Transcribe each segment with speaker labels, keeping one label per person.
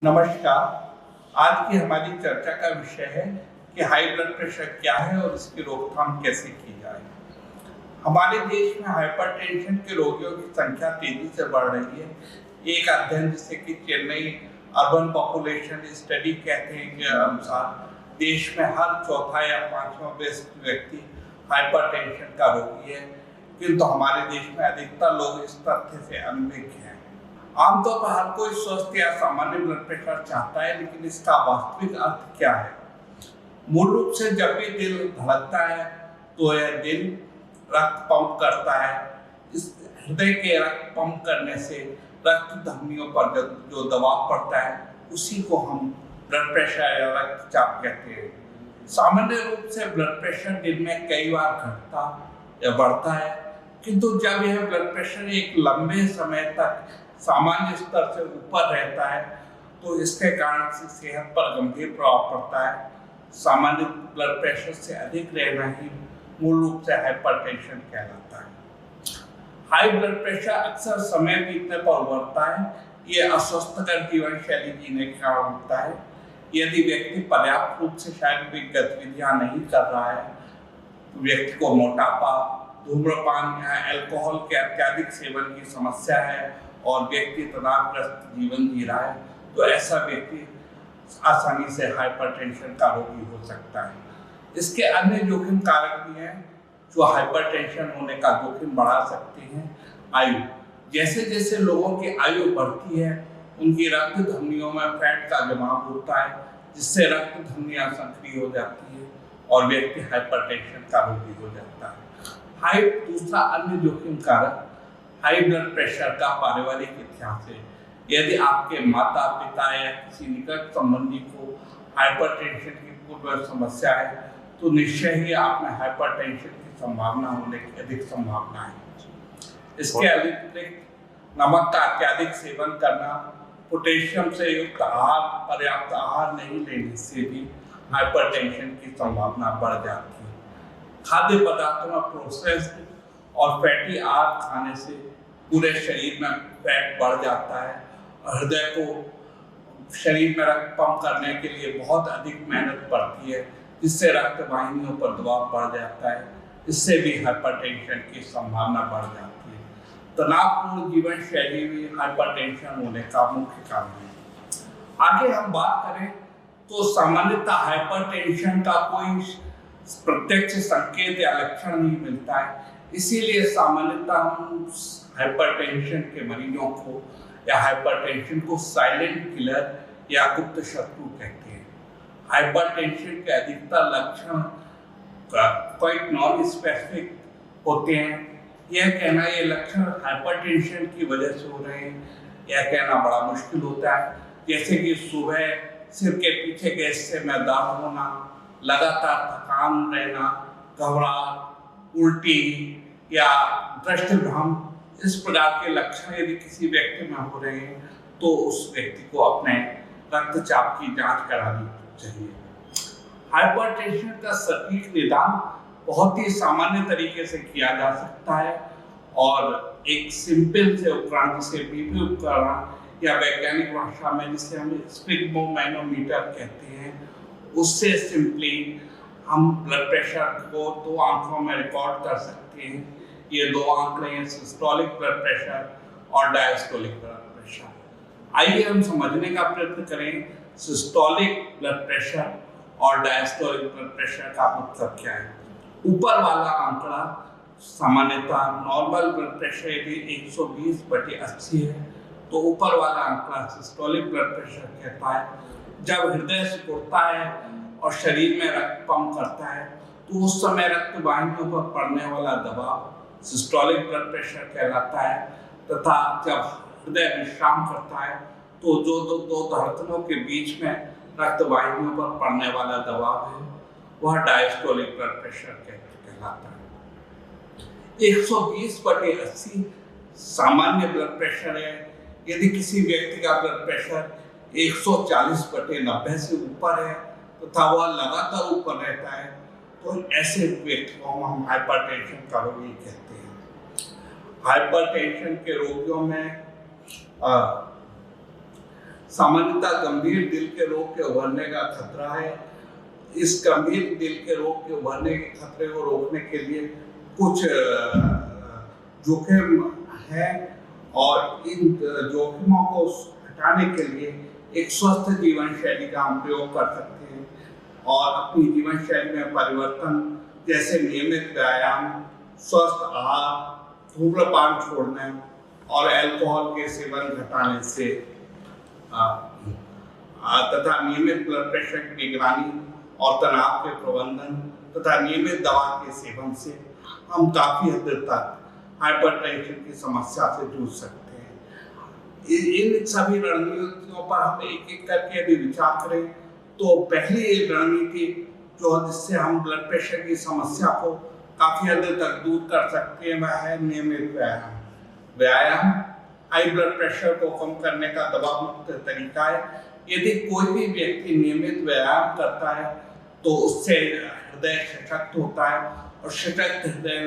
Speaker 1: नमस्कार। आज की हमारी चर्चा का विषय है कि हाई ब्लड प्रेशर क्या है और इसकी रोकथाम कैसे की जाए। हमारे देश में हाइपरटेंशन के रोगियों की संख्या तेजी से बढ़ रही है। एक अध्ययन जिसे कि चेन्नई अर्बन पॉपुलेशन स्टडी कहते हैं के अनुसार देश में हर चौथा या पांचवा व्यक्ति हाइपरटेंशन का रोगी है, किंतु हमारे देश में अधिकतर लोग इस तथ्य से अनभिज्ञ हैं। आमतौर पर हर कोई स्वस्थ या सामान्य ब्लड प्रेशर चाहता है, लेकिन इसका वास्तविक अर्थ क्या है? मूल रूप से जब भी दिल धड़कता है तो यह दिल रक्त पंप करता है। इस हृदय के रक्त पंप करने से रक्त धमनियों पर जो दबाव पड़ता है उसी को हम ब्लड प्रेशर या रक्तचाप कहते हैं। सामान्य रूप से ब्लड प्रेशर दिन में कई बार घटता या बढ़ता है, किंतु जब यह ब्लड प्रेशर एक लंबे समय तक सामान्य स्तर से ऊपर रहता है तो इसके कारण से सेहत पर गंभीर प्रभाव पड़ता है। सामान्य ब्लड प्रेशर से अधिक रहना ही मूल रूप से हाइपरटेंशन कहलाता है। हाई ब्लड प्रेशर अक्सर समय बीतने पर उभरता है। ये अस्वस्थकर जीवन शैली जीने के कारण होता है। यदि व्यक्ति पर्याप्त रूप से शारीरिक गतिविधियां नहीं कर रहा है, व्यक्ति को मोटापा, धूम्रपान या अल्कोहल के अत्यधिक सेवन की समस्या है और व्यक्ति तनावग्रस्त जीवन जी रहा है, तो ऐसा व्यक्ति आसानी से हाइपरटेंशन का रोगी हो सकता है। इसके अन्य जोखिम कारक भी हैं जो हाइपरटेंशन होने का जोखिम बढ़ा सकते हैं। आयु, जैसे जैसे लोगों की आयु बढ़ती है उनकी रक्त धमनियों में फैट का जमाव होता है, जिससे रक्त धमनियां सक्रिय हो जाती है और व्यक्ति हाइपरटेंशन का रोगी हो जाता है। दूसरा अन्य जोखिम कारक हाई ब्लड प्रेशर का पारिवारिक इतिहास है। यदि आपके माता पिता या किसी निकट संबंधी को हाइपरटेंशन की पूर्व समस्या है तो निश्चय ही आप में हाइपरटेंशन की संभावना होने की अधिक संभावना है। इसके अतिरिक्त नमक का अत्यधिक सेवन करना, पोटेशियम से युक्त आहार, पर्याप्त आहार नहीं लेने से भी हाइपरटेंशन की संभावना बढ़ जाती है। खाद्य पदार्थों में प्रोसेस्ड और फैटी आहार खाने से पूरे शरीर में फैट बढ़ जाता है और हृदय को शरीर में रक्त पंप करने के लिए बहुत अधिक मेहनत पड़ती है, जिससे रक्त वाहिनियों पर दबाव बढ़ जाता है। इससे भी हाइपरटेंशन की संभावना बढ़ जाती है। तनावपूर्ण जीवन शैली भी हाइपरटेंशन होने का मुख्य कारण है। आगे हम बात करें तो सामान्यतः हाइपरटेंशन का कोई प्रत्यक्ष संकेत या लक्षण नहीं मिलता है, इसीलिए सामान्यतः हम हाइपरटेंशन के मरीजों को या हाइपरटेंशन को साइलेंट किलर या गुप्त शत्रु कहते हैं। हाइपरटेंशन के अधिकतर लक्षण क्वाइट नॉन स्पेसिफिक होते हैं। यह कहना ये लक्षण हाइपरटेंशन की वजह से हो रहे हैं, यह कहना बड़ा मुश्किल होता है। जैसे कि सुबह सिर के पीछे के हिस्से में दर्द होना, लगातार थकान रहना, घबराहट, उल्टी या दृष्टिभ्रम, इस प्रकार के लक्षण यदि किसी व्यक्ति में हो रहे हैं तो उस व्यक्ति को अपने रक्तचाप की जांच करानी चाहिए। हाइपरटेंशन का सटीक निदान बहुत ही सामान्य तरीके से किया जा सकता है और एक सिंपल से उपकरण जिसे बीपी उपकरण या वैज्ञानिक भाषा में जिसे हम स्फिग्मोमैनोमीटर कहते हैं, उससे सिंपली हम ब्लड प्रेशर को 2 आंकड़ों में रिकॉर्ड कर सकते हैं। ये 2 आंकड़े हैं सिस्टोलिक ब्लड प्रेशर और डायस्टोलिक ब्लड प्रेशर। आइए हम समझने का प्रयत्न करें सिस्टोलिक ब्लड प्रेशर और डायस्टोलिक ब्लड प्रेशर का मतलब क्या है। ऊपर वाला आंकड़ा सामान्यतः नॉर्मल ब्लड प्रेशर यदि 120/80 है तो ऊपर वाला आंकड़ा सिस्टोलिक ब्लड प्रेशर कहता है। जब हृदय सिकुड़ता है और शरीर में रक्त पंप करता है तो उस समय रक्त वाहिनियों पर पड़ने वाला दबाव सिस्टोलिक ब्लड प्रेशर कहलाता है, तथा जब हृदय विश्राम करता है तो जो दो धड़कनों के बीच में रक्त वाहिनियों पर पड़ने वाला दबाव है वह डायस्टोलिक ब्लड प्रेशर कहलाता है। 120/80 सामान्य ब्लड प्रेशर है। यदि किसी व्यक्ति का ब्लड प्रेशर 140/90 से ऊपर है तथा वह लगातार ऊपर रहता है तो ऐसे व्यक्ति को हम हाइपरटेंशन का रोगी कहते हैं। हाइपरटेंशन के रोगियों में सामान्यतः गंभीर दिल के रोग के उभरने का खतरा है। इस गंभीर दिल के रोग के उभरने के खतरे को रोकने के लिए कुछ जोखिम है और इन जोखिमों को हटाने के लिए एक स्वस्थ जीवन शैली का हम प्रयोग कर सकते हैं और अपनी जीवन शैली में परिवर्तन जैसे नियमित व्यायाम, स्वस्थ आहार, धूम्रपान छोड़ने और अल्कोहल के सेवन घटाने से तथा नियमित ब्लड प्रेशर की निगरानी और तनाव के प्रबंधन तथा नियमित दवा के सेवन से हम काफी हद तक हाइपरटेंशन की समस्या से जूझ सकते हैं। इन सभी रणनीतियों पर हम एक एक करके यदि विचार करें तो पहली रणनीति जो जिससे हम ब्लड प्रेशर की समस्या को काफी हद तक दूर कर सकते हैं वह है नियमित व्यायाम हाई ब्लड प्रेशर को कम करने का दवा मुक्त तरीका है। यदि कोई भी व्यक्ति नियमित व्यायाम करता है तो उससे हृदय सशक्त होता है और सशक्त हृदय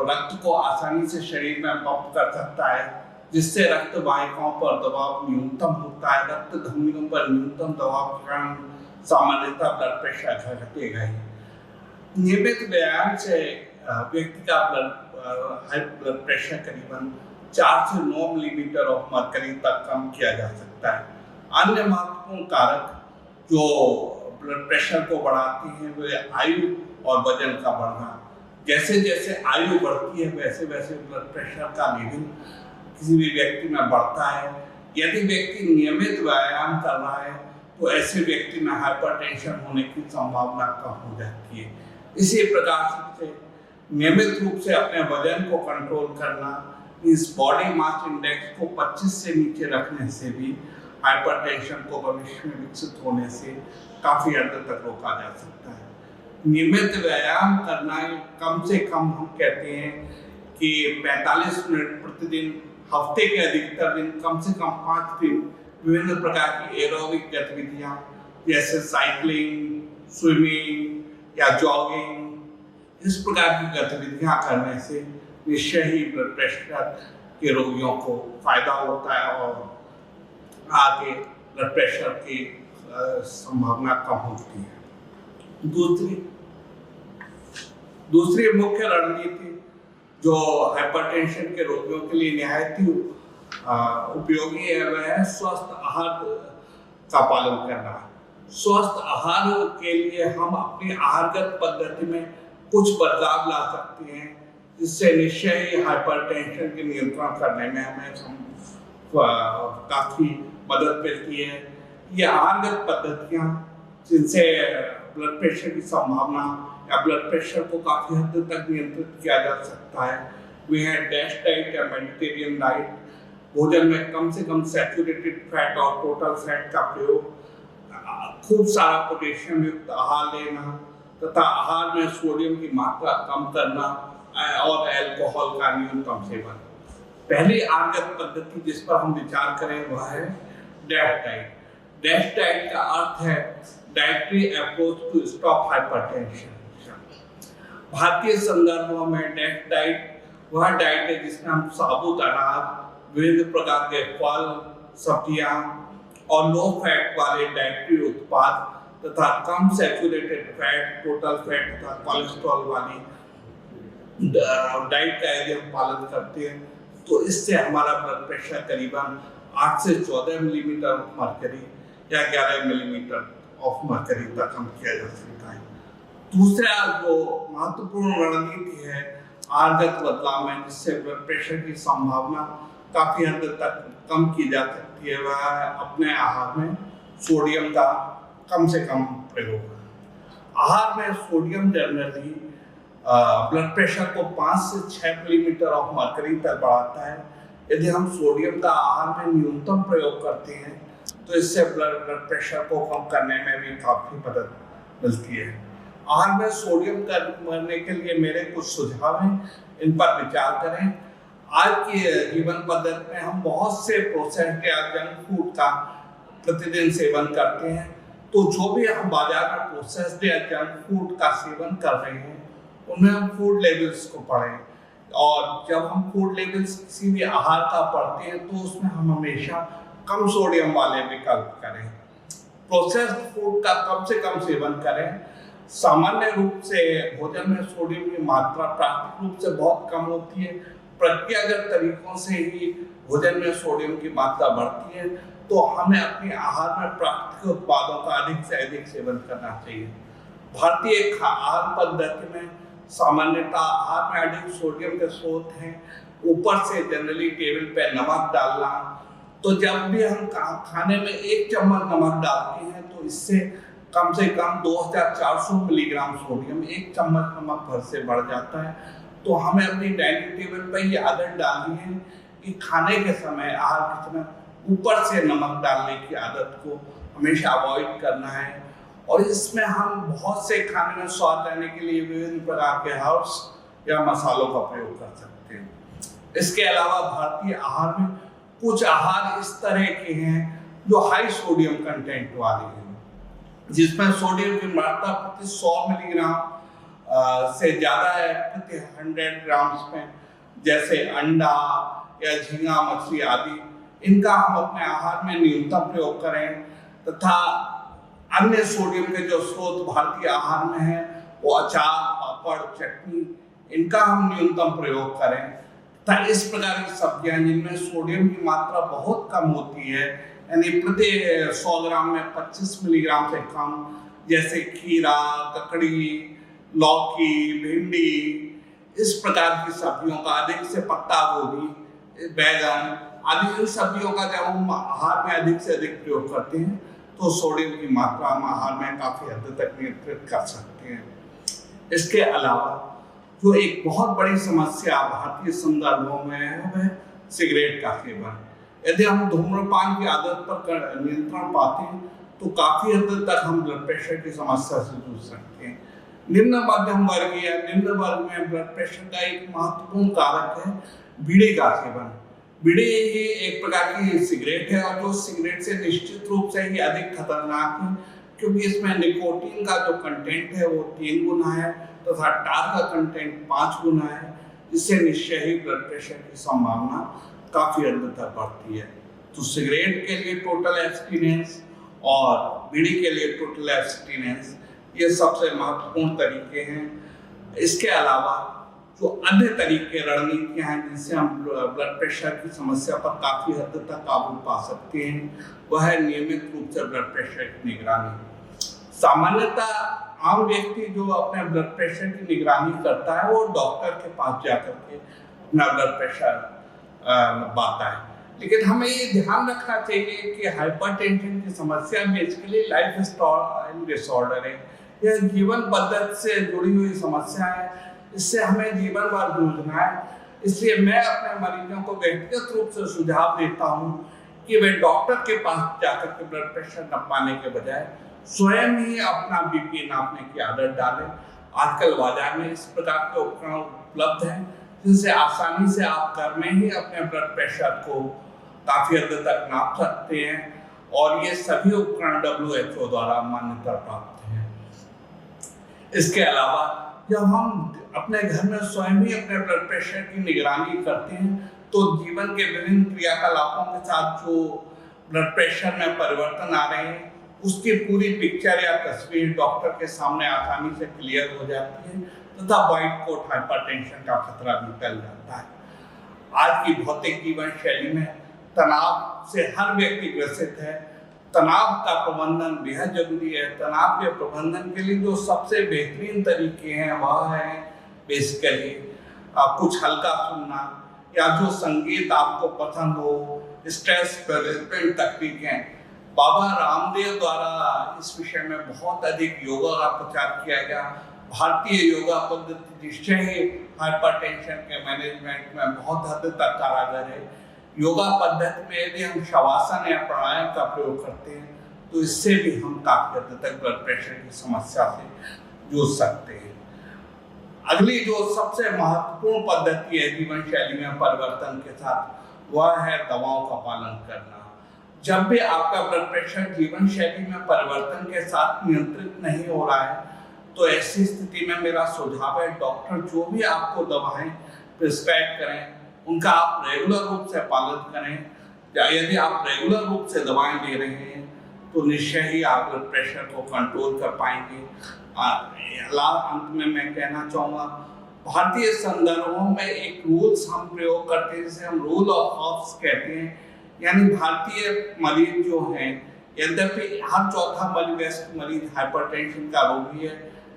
Speaker 1: रक्त को आसानी से शरीर में पंप कर सकता है, जिससे रक्त वाहिकाओं पर दबाव न्यूनतम होता है। रक्त धमनियों पर न्यूनतम दबाव के कारण सामान्यतः ब्लड प्रेशर घटेगा ही। नियमित व्यायाम से व्यक्ति का हाई ब्लड प्रेशर करीबन 4 से 9 मिलीमीटर ऑफ मरकरी तक कम किया जा सकता है। अन्य महत्वपूर्ण कारक जो ब्लड प्रेशर को बढ़ाते हैं वे आयु और वजन का बढ़ना। जैसे जैसे आयु बढ़ती है वैसे वैसे ब्लड प्रेशर का लेवल किसी भी व्यक्ति में बढ़ता है। यदि व्यक्ति नियमित व्यायाम कर रहा है तो ऐसे व्यक्ति में हाइपरटेंशन होने की संभावना कम हो जाती है। इसी प्रकार से नियमित रूप से अपने वजन को कंट्रोल करना, इस बॉडी मास इंडेक्स को 25 से नीचे रखने से भी हाइपरटेंशन को भविष्य में विकसित होने से काफी हद तक रोका जा सकता है। नियमित व्यायाम करना कम से कम हम कहते हैं कि 45 मिनट प्रतिदिन, हफ्ते के अधिकतर दिन कम से कम 5 दिन विभिन्न प्रकार की एरोबिक गतिविधियां जैसे साइकिलिंग, स्विमिंग या जॉगिंग, इस प्रकार की गतिविधियां करने से निश्चय ही ब्लड प्रेशर के रोगियों को फायदा होता है और आगे ब्लड प्रेशर की संभावना कम होती है। दूसरी मुख्य रणनीति जो हाइपरटेंशन के रोगियों के लिए निहायत ही उपयोगी है वह है स्वस्थ आहार का पालन करना। स्वस्थ आहार के लिए हम अपनी आहारगत पद्धति में कुछ बदलाव ला सकते हैं, जिससे निश्चय ही हाइपरटेंशन के नियंत्रण करने में हमें काफी मदद मिलती है। ये आहारगत पद्धतियां जिनसे ब्लड प्रेशर की संभावना या ब्लड प्रेशर को काफी हद तक नियंत्रित किया जा सकता है वे है डैश डाइट या मेडिटेरियन डाइट, भोजन में कम से कम सैचुरेटेड फैट और टोटल फैट का प्रयोग, खूब सारा पोटेशियम युक्त आहार लेना तथा आहार में सोडियम की मात्रा कम करना और अल्कोहल का न्यूनतम सेवन। पहली आहारगत पद्धति जिस पर हम विचार करें वह है डैश डाइट। डैश डाइट का अर्थ है dietary approach to stop hypertension. भारतीय संदर्भों में डैश डाइट वह डाइट है जिसमें हम साबुत अनाज, विभिन्न प्रकार के फल, सब्जियां और लो फैट वाले डाइटरी उत्पाद तथा कम सैचुरेटेड फैट, टोटल फैट तथा कोलेस्ट्रॉल वाली डाइट का यदि हम पालन करते हैं तो इससे हमारा ब्लड प्रेशर करीबन 8 से 14 मिलीमीटर ऑफ मरकरी या 11 मिलीमीटर ऑफ मरकरी तक कम किया जा सकता है। दूसरा जो महत्वपूर्ण रणनीति है आहारगत बदलाव में जिससे ब्लड प्रेशर की संभावना काफी हद तक कम की जा सकती है वह है अपने आहार में सोडियम का कम से कम प्रयोग। आहार में सोडियम जनरली ब्लड प्रेशर को 5 से 6 मिलीमीटर ऑफ मरकरी तक बढ़ाता है। यदि हम सोडियम का आहार में न्यूनतम प्रयोग करते हैं तो इससे ब्लड प्रेशर को कम करने में भी काफी मदद मिलती है। आहार में सोडियम कम करने के लिए मेरे कुछ सुझाव हैं, इन पर विचार करें। आज की जीवन पद्धति में हम बहुत से प्रोसेस्ड या जंक फूड का प्रतिदिन सेवन करते हैं, तो जो भी हम बाजार में प्रोसेस्ड या जंक फूड का सेवन कर रहे हैं उनमें हम फूड लेबल्स को पढ़ें और जब हम फूड लेबल्स किसी भी आहार का पढ़ते हैं तो उसमें हम हमेशा कम सोडियम वाले विकल्प करें, प्रोसेस्ड फूड का कम से कम सेवन करें। सामान्य रूप से भोजन में सोडियम की मात्रा प्राकृतिक रूप से बहुत कम होती है, प्रक्रियागत तरीकों से ही भोजन में सोडियम की मात्रा बढ़ती है, तो हमें अपने आहार में प्राकृतिक उत्पादों का अधिक से अधिक सेवन करना चाहिए। भारतीय आहार पद्धति में सामान्यतः आहार में अधिक सोडियम के स्रोत हैं। ऊपर से जनरली टेबल पे नमक डालना, तो जब भी हम खाने में 1 चम्मच नमक डालते हैं तो इससे कम से कम 2400 मिलीग्राम सोडियम 1 चम्मच नमक भर से बढ़ जाता है। तो हमें अपनी डाइनिंग टेबल पर ये आदत डालनी है कि खाने के समय, आहार के समय ऊपर से नमक डालने की आदत को हमेशा अवॉइड करना है। और इसमें हम बहुत से खाने में स्वाद लाने के लिए विभिन्न प्रकार के हर्ब्स या मसालों का प्रयोग कर सकते हैं। इसके अलावा भारतीय आहार में कुछ आहार इस तरह के हैं जो हाई सोडियम कंटेंट वाले हैं, जिसमें सोडियम की मात्रा प्रति 100 मिलीग्राम से ज़्यादा है प्रति 100 ग्राम्स में, जैसे अंडा या झींगा मछली आदि। इनका हम अपने आहार में न्यूनतम प्रयोग करें, तथा अन्य सोडियम के जो स्रोत भारतीय आहार में हैं वो अचार, पापड़, चटनी, इनका हम न्यूनतम प्रयोग करें। तथा इस प्रकार की सब्जियां जिनमें सोडियम की मात्रा बहुत कम होती है, यानी प्रति 100 ग्राम में 25 मिलीग्राम से कम, जैसे खीरा, ककड़ी, लौकी, भिंडी, इस प्रकार की सब्जियों का, अधिक से पत्ता गोभी, बैगन आदि इन सब्जियों का जब हम आहार में अधिक से अधिक प्रयोग करते हैं तो सोडियम की मात्रा हम आहार में काफ़ी हद तक नियंत्रित कर सकते हैं। इसके अलावा जो एक बहुत बड़ी समस्या भारतीय संदर्भों में है वह सिगरेट का सेवन। यदि हम धूम्रपान की आदत पर नियंत्रण पाते हैं तो काफ़ी हद तक हम ब्लड प्रेशर की समस्या से जूझ सकते हैं। निम्न मध्यम वर्ग या निम्न वर्ग में ब्लड प्रेशर का एक महत्वपूर्ण कारक है बीड़ी का सेवन। बीड़ी ही एक प्रकार की सिगरेट है और जो सिगरेट से निश्चित रूप से ही अधिक खतरनाक है, क्योंकि इसमें निकोटीन का जो कंटेंट है वो 3 गुना है तथा टार का कंटेंट 5 गुना है, जिससे निश्चय ही ब्लड प्रेशर की संभावना काफ़ी हद तक बढ़ती है। तो सिगरेट के लिए टोटल एब्स्टिनेंस और बीड़ी के लिए टोटल एब्स्टिनेंस, ये सबसे महत्वपूर्ण तरीके हैं। इसके अलावा जो अन्य तरीके, रणनीतियां हैं जिनसे हम ब्लड प्रेशर की समस्या पर काफ़ी हद तक काबू पा सकते हैं, वह है नियमित रूप से ब्लड प्रेशर की निगरानी। सामान्यतः आम व्यक्ति जो अपने ब्लड प्रेशर की निगरानी करता है वो डॉक्टर के पास जाकर के अपना ब्लड प्रेशर पाता है, लेकिन हमें ये ध्यान रखना चाहिए कि हाइपरटेंशन की समस्या बेसिकली लाइफ स्टाइल डिसऑर्डर है, यह जीवन पद्धति से जुड़ी हुई समस्या है, इससे हमें जीवन भर जूझना है। इसलिए मैं अपने मरीजों को व्यक्तिगत रूप से सुझाव देता हूँ कि वे डॉक्टर के पास जाकर के ब्लड प्रेशर नापने के बजाय स्वयं ही अपना बीपी नापने की आदत डालें। आजकल बाजार में इस प्रकार के उपकरण उपलब्ध हैं जिनसे आसानी से आप घर में ही अपने ब्लड प्रेशर को काफ़ी हद तक नाप सकते हैं, और ये सभी उपकरण WHO द्वारा मान्यता प्राप्त हैं। इसके अलावा जब हम अपने घर में स्वयं ही अपने ब्लड प्रेशर की निगरानी करते हैं तो जीवन के विभिन्न क्रियाकलापों के साथ जो ब्लड प्रेशर में परिवर्तन आ रहे हैं उसकी पूरी पिक्चर या तस्वीर डॉक्टर के सामने आसानी से क्लियर हो जाती है, तथा व्हाइट कोट हाइपरटेंशन का खतरा भी टल जाता है। आज की भौतिक जीवन शैली में तनाव से हर व्यक्ति ग्रसित है। तनाव का प्रबंधन बेहद जरूरी है। तनाव के प्रबंधन के लिए जो सबसे बेहतरीन तरीके हैं वह है बेसिकली कुछ हल्का सुनना, या जो संगीत आपको पसंद हो, स्ट्रेस मैनेजमेंट तकनीकें। बाबा रामदेव द्वारा इस विषय में बहुत अधिक योगा का प्रचार किया गया। भारतीय योगा पद्धति निश्चय ही हाइपरटेंशन के मैनेजमेंट में बहुत हद तक कारगर है। योगा पद्धति में यदि हम शवासन या प्राणायाम का प्रयोग करते हैं तो इससे भी हम काफी हद तक ब्लड प्रेशर की समस्या से जूझ सकते हैं। अगली जो सबसे महत्वपूर्ण पद्धति है जीवन शैली में परिवर्तन के साथ, वह है दवाओं का पालन करना। जब भी आपका ब्लड प्रेशर जीवन शैली में परिवर्तन के साथ नियंत्रित नहीं हो रहा है तो ऐसी स्थिति में मेरा सुझाव है डॉक्टर जो भी आपको दवाएं प्रिस्क्राइब करें उनका आप रेगुलर रूप से पालन करें, यदि आप रेगुलर रूप से दवाएं ले रहे हैं तो निश्चय ही आप ब्लड प्रेशर को कंट्रोल कर पाएंगे। अंत में मैं कहना चाहूँगा, भारतीय संदर्भों में एक रूल्स हम प्रयोग करते हैं जिसे हम रूल ऑफ हॉब्स कहते हैं, यानी भारतीय मरीज जो हैं, यद्यपि हर चौथा वयस्क मरीज हाइपरटेंशन का रोगी है,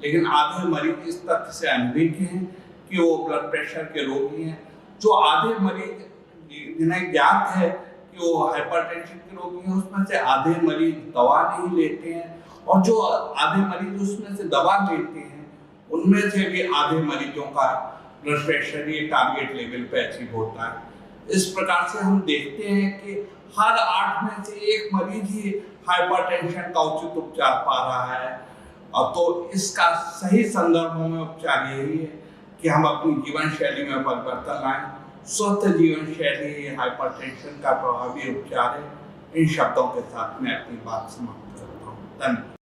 Speaker 1: लेकिन आधे मरीज इस तथ्य से अनभिज्ञ हैं कि वो ब्लड प्रेशर के रोगी हैं। जो आधे मरीज जिन्हें ज्ञात है कि वो हाइपरटेंशन के रोगी हैं, उसमें से आधे मरीज दवा नहीं लेते हैं, और जो आधे मरीज उसमें से दवा लेते हैं उनमें से भी आधे मरीजों का ब्लड प्रेशर ये टारगेट लेवल पे अचीव होता है। इस प्रकार से हम देखते हैं कि हर 8 में से 1 मरीज ही हाइपरटेंशन का उचित उपचार पा रहा है। और तो इसका सही संदर्भों में उपचार यही है कि हम अपनी जीवन शैली में परिवर्तन लाएं। स्वस्थ जीवन शैली हाइपरटेंशन का प्रभावी उपचार है। इन शब्दों के साथ मैं अपनी बात समाप्त करता हूँ। धन्यवाद।